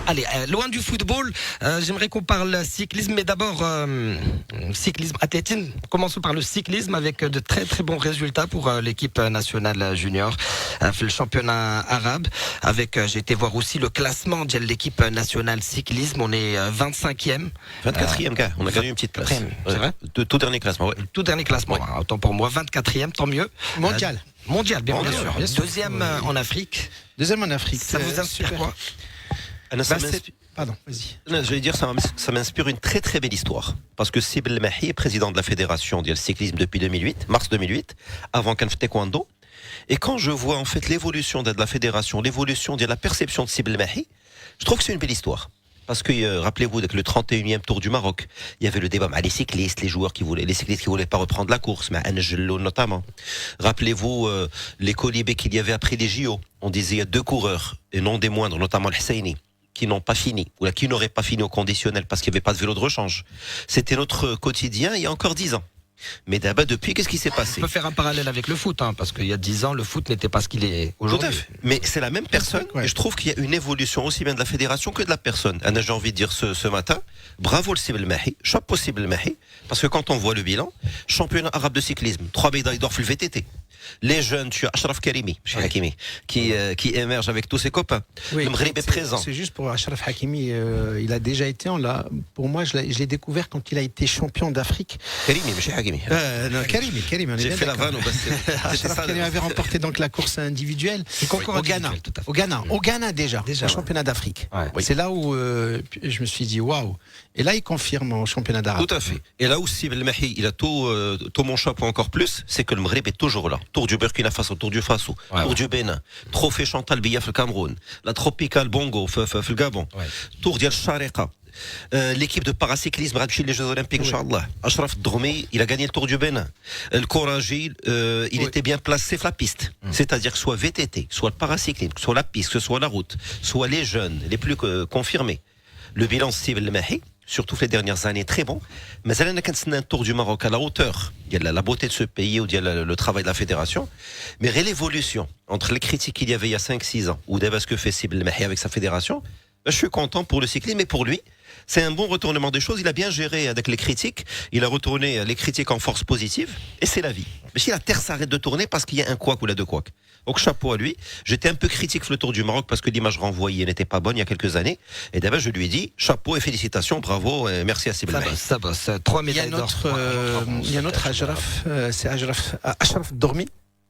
Allez, loin du football, j'aimerais qu'on parle cyclisme, mais d'abord cyclisme athlétisme. Commençons par le cyclisme avec de très très bons résultats pour l'équipe nationale junior, le championnat arabe. J'ai été voir aussi le classement de l'équipe nationale cyclisme. On est 25e. 24e, gars. On a gagné une petite place. C'est vrai? Tout dernier classement, ouais. Tout dernier classement. Ouais. Autant pour moi, 24e, tant mieux. Mondial. Mondial, bien Mondial, sûr. bien sûr. Deuxième en Afrique. Deuxième en Afrique. Ça vous inspire super. quoi? Pardon, vas-y. J'allais dire, ça m'inspire une très très belle histoire. Parce que Sib El Mahi est président de la fédération du cyclisme depuis 2008, mars 2008, avant Canf Taekwondo. Et quand je vois en fait l'évolution de la fédération, l'évolution de la perception de Sib El Mahi, je trouve que c'est une belle histoire. Parce que rappelez-vous, avec le 31e Tour du Maroc, il y avait le débat avec les cyclistes, les cyclistes qui voulaient pas reprendre la course, mais Angello notamment. Rappelez-vous les colibés qu'il y avait après les JO. On disait il y a deux coureurs, et non des moindres, notamment le Husseini, qui n'ont pas fini, ou qui n'auraient pas fini au conditionnel parce qu'il n'y avait pas de vélo de rechange. C'était notre quotidien il y a encore 10 ans. Mais d'abord, depuis, qu'est-ce qui s'est passé? On peut faire un parallèle avec le foot, parce qu'il y a 10 ans, le foot n'était pas ce qu'il est aujourd'hui. Tout à fait. Mais c'est la même personne, et je trouve qu'il y a une évolution aussi bien de la fédération que de la personne. J'ai envie de dire ce matin, bravo le Sib El Mahi, chapeau Sib El Mahi, parce que quand on voit le bilan, championnat arabe de cyclisme, 3 médailles d'or le VTT. Les jeunes, tu as Ashraf Karimi, qui émerge avec tous ses copains. Oui, le Maghreb est présent. C'est juste pour Ashraf Hakimi, il a déjà été, pour moi, je l'ai découvert quand il a été champion d'Afrique. Karimi, monsieur Hakimi. Non, Karimi, on est J'ai bien fait la d'accord. vanne au basket. Ashraf Hakimi avait remporté donc la course individuelle au Ghana. Au Ghana déjà, au championnat d'Afrique. Ouais. C'est là où je me suis dit waouh. Et là, il confirme au championnat d'Arabe. Tout à fait. Et là où Sib El Mahi, il a tout mon chapeau encore plus, c'est que le Maghreb est toujours là. Tour du Burkina Faso, Tour du Faso, Tour du Bénin, Trophée Chantal Biya le Cameroun, la Tropical Bongo le Gabon, Tour d'Al Sharika. L'équipe de paracyclisme Radchi les Jeux Olympiques, Inch'Allah. Ashraf Droumi, il a gagné le Tour du Bénin. Le Koraji, il était bien placé sur la piste. C'est-à-dire que soit VTT, soit le paracyclisme, soit la piste, que ce soit la route, soit les jeunes, les plus confirmés. Le bilan Sib El Mahi, surtout les dernières années, très bon. Mais elle a un Tour du Maroc à la hauteur. Il y a la beauté de ce pays, où il y a le travail de la fédération. Mais l'évolution entre les critiques qu'il y avait il y a 5-6 ans, ou d'abord ce que fait Sib El Mahi avec sa fédération, je suis content pour le cyclisme, mais pour lui, c'est un bon retournement des choses. Il a bien géré avec les critiques. Il a retourné les critiques en force positive. Et c'est la vie. Mais si la terre s'arrête de tourner parce qu'il y a un couac ou la deux couacs. Donc chapeau à lui. J'étais un peu critique sur le Tour du Maroc parce que l'image renvoyée n'était pas bonne il y a quelques années. Et d'abord, je lui ai dit chapeau et félicitations, bravo, et merci à Sib El Mahi. Ça bosse. 3 médailles d'or. Il y a un autre Ashraf, c'est Ashraf Dormi.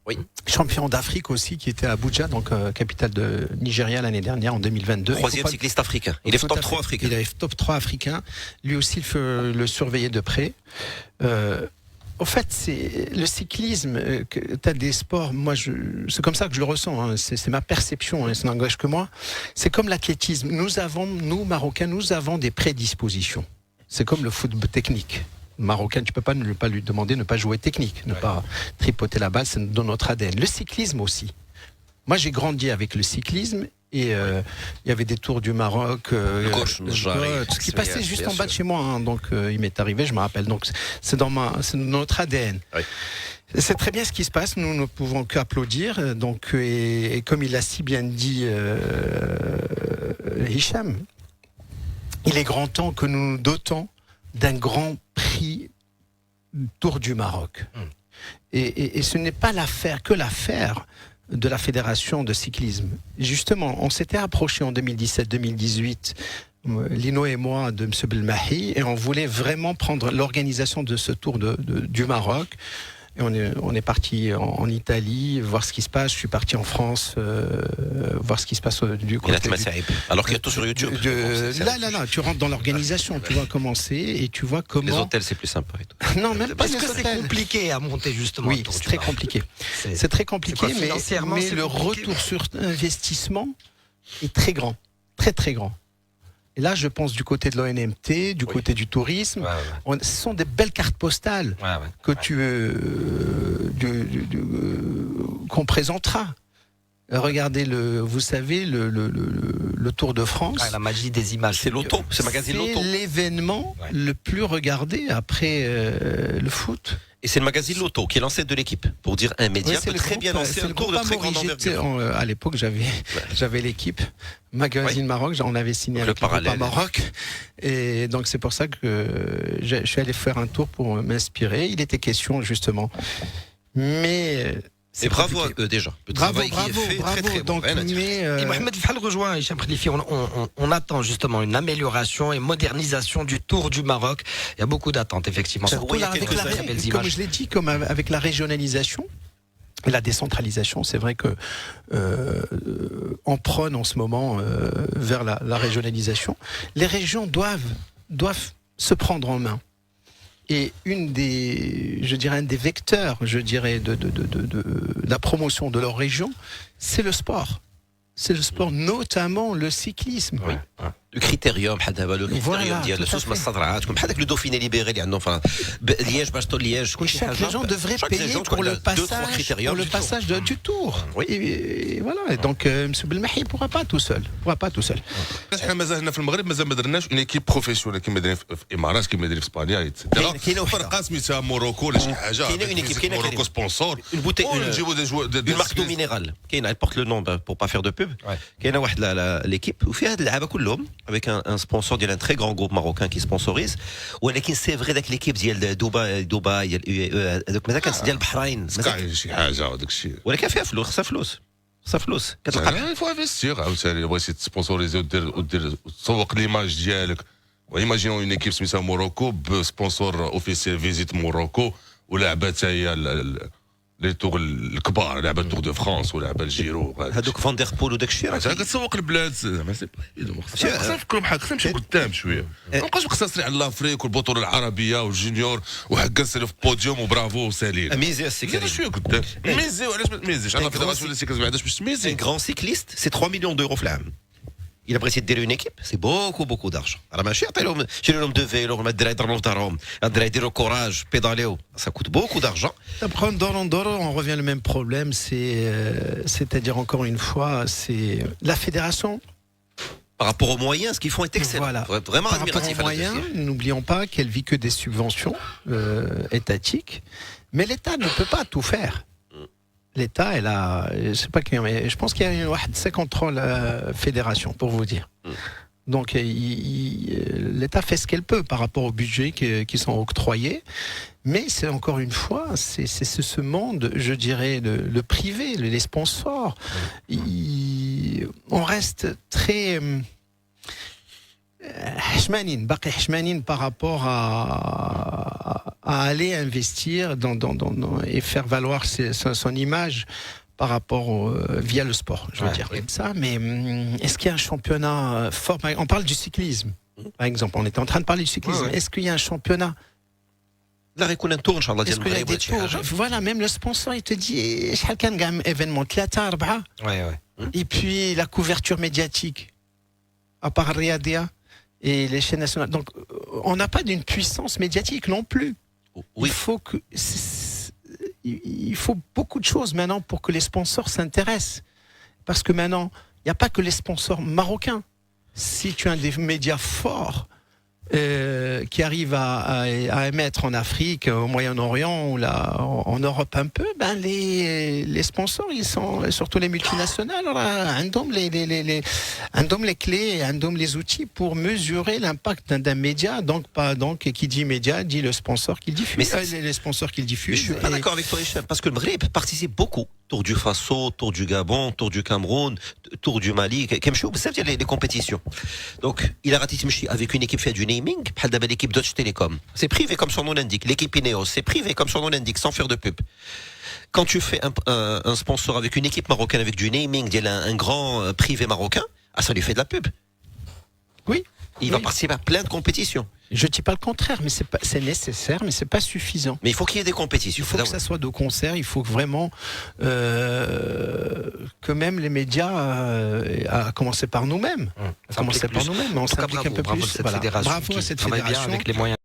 Oui. Champion d'Afrique aussi, qui était à Abuja, donc capitale de Nigeria l'année dernière, en 2022. Troisième cycliste africain. Il est top 3 africain. Il est top 3 africain. Lui aussi, il faut le surveiller de près. En fait, c'est le cyclisme, tu as des sports, c'est comme ça que je le ressens, c'est ma perception, ça n'engage que moi. C'est comme l'athlétisme. Nous, Marocains, nous avons des prédispositions. C'est comme le football technique. Marocain, tu peux pas ne pas lui demander ne pas jouer technique, ne pas tripoter la balle, c'est dans notre ADN. Le cyclisme aussi. Moi, j'ai grandi avec le cyclisme et il y avait des tours du Maroc, ce qui passait juste en bas de chez moi. Donc, il m'est arrivé, je me rappelle. Donc, c'est dans notre ADN. Oui. C'est très bien ce qui se passe. Nous ne pouvons qu'applaudir. Donc, et comme il a si bien dit Hicham, il est grand temps que nous nous dotons d'un grand prix Tour du Maroc. Et ce n'est pas l'affaire de la fédération de cyclisme. Justement, on s'était approché en 2017-2018, Lino et moi, de M. Belmahi, et on voulait vraiment prendre l'organisation de ce Tour du Maroc. Et on est parti en Italie, voir ce qui se passe. Je suis parti en France, voir ce qui se passe du côté. Alors qu'il y a tout sur YouTube. Là, tu rentres dans l'organisation, tu vois comment c'est et tu vois comment. Les hôtels, c'est plus sympa et tout. Non, même pas. Parce que c'est compliqué à monter justement. Oui, c'est très compliqué. C'est très compliqué, mais le retour sur investissement est très grand, très très grand. Et là, je pense du côté de l'ONMT, du côté du tourisme. Ce sont des belles cartes postales qu'on présentera. Regardez vous savez, le Tour de France. La magie des images. C'est l'auto, c'est le magazine Loto. C'est l'événement le plus regardé après le foot. Et c'est le magazine Loto qui est l'ancêtre de l'équipe. Pour dire un média peut très bien lancer un tour de très grande envergure. À l'époque, j'avais l'équipe, Magazine Maroc, on avait signé avec le groupe Maroc. Et donc, c'est pour ça que je suis allé faire un tour pour m'inspirer. Il était question, justement. Mais... Et bravo à eux déjà. Le travail qui est fait, très très bon. Et Mohamed Fall rejoint Hicham Khalifi. On attend justement une amélioration et modernisation du Tour du Maroc. Il y a beaucoup d'attentes, effectivement. Comme je l'ai dit, comme avec la régionalisation et la décentralisation, c'est vrai que on prône en ce moment vers la régionalisation. Les régions doivent se prendre en main. Et un des vecteurs, de la promotion de leur région, c'est le sport. C'est le sport, notamment le cyclisme. Oui. Le critérium, le Dauphiné libéré, Liège, Bastogne, Liège. Chaque région devrait payer pour le passage du Tour. Oui. Et voilà. Et donc, M. Belmahi ne pourra pas tout seul. احنا مازال هنا في المغرب مازال ما درناش اون ايكيب بروفيسيونيل كيما دايرين في الامارات كيما دايرين في اسبانيا ايتترا فرقه سميتها موروكو ولا شي حاجه موروكو سبونسور نجيبوا une marque d'eau minérale كاينه elle porte le nom pour pas faire de pub كاينه واحد l'équipe وفيها هاد اللعابه كلهم avec un sponsor ديال un très grand groupe marocain qui sponsorise ولكن سي فري داك l'équipe ديال دبي هذوك مازال كانت ديال البحرين شي حاجه وداك الشيء ولكن فيها فلوس خاصها فلوس كتلقى فوا انفستيغ عاوتاني بغيتي تسبونسوريزي ودير تسوق ليماج ديالك وايماجينون اون ايكيب سميتها موروكو بسبونسور اوفيسيال فيزيت موروكو ولعبه حتى هي لي تور الكبار لعبه تور دو فرانس ولعبه الجيرو هذوك فان دير بول وداك الشيء راه كتسوق البلاد زعما سي خصنا نفكروا بحال خصنا نمشيو قدام شويه ما نبقاوش مقتصرين على لافريك والبطوله العربيه والجونيور وحق نسالو في البوديوم وبرافو وسالين ميزي السكري شويه قدام ميزي وعلاش ما تميزيش انا الفيدراسيون ديال السيكليزم علاش باش تميزي un grand cycliste c'est 3 millions d'euros في العام Il a précisé de une équipe, c'est beaucoup d'argent. Alors, chez l'homme de vélo, le courage, pédaler, ça coûte beaucoup d'argent. On revient au même problème, c'est-à-dire encore une fois, c'est la fédération. Par rapport aux moyens, ce qu'ils font est excellent. Voilà. Vraiment par rapport aux moyens, n'oublions pas qu'elle vit que des subventions étatiques, mais l'État ne peut pas tout faire. L'État, je sais pas qui, mais je pense qu'il y a une 53 fédérations, pour vous dire. Donc, l'État fait ce qu'elle peut par rapport aux budgets qui sont octroyés. Mais c'est encore une fois, c'est ce monde, je dirais, le privé, les sponsors. On reste très hachmanine par rapport à aller investir et faire valoir son image par rapport via le sport, je veux dire comme ça. Mais est-ce qu'il y a un championnat fort? On parle du cyclisme, par exemple. On était en train de parler du cyclisme. Est-ce qu'il y a un championnat? Est-ce qu'il y a des tours? Voilà, même le sponsor, il te dit, événement, et puis la couverture médiatique, à part Riadia et les chaînes nationales. Donc, on n'a pas d'une puissance médiatique non plus. Oui. Il faut beaucoup de choses maintenant pour que les sponsors s'intéressent. Parce que maintenant, il n'y a pas que les sponsors marocains. Si tu as des médias forts qui arrivent à émettre en Afrique, au Moyen-Orient ou là, en Europe un peu, les sponsors, ils sont, surtout les multinationales, un dôme les clés, un dôme les outils pour mesurer l'impact d'un média. Donc, qui dit média, dit le sponsor qui le diffuse. Les sponsors qui le diffusent. Mais je suis pas d'accord avec toi, Hicham, parce que le Maghreb participe beaucoup. Tour du Faso, Tour du Gabon, Tour du Cameroun, Tour du Mali, les compétitions. Donc, il a raté avec une équipe fait du naming, l'équipe Deutsche Telekom. C'est privé comme son nom l'indique. L'équipe Ineos, c'est privé comme son nom l'indique, sans faire de pub. Quand tu fais un sponsor avec une équipe marocaine, avec du naming, un grand privé marocain, ça lui fait de la pub. Oui. Il va participer à plein de compétitions. Je ne dis pas le contraire, mais c'est nécessaire, mais c'est pas suffisant. Mais il faut qu'il y ait des compétitions. Il faut que ça soit de concert. Il faut vraiment que même les médias, à commencer par nous-mêmes, mais on s'implique un peu plus. Bravo à cette fédération. Bravo à cette fédération. Avec les moyens.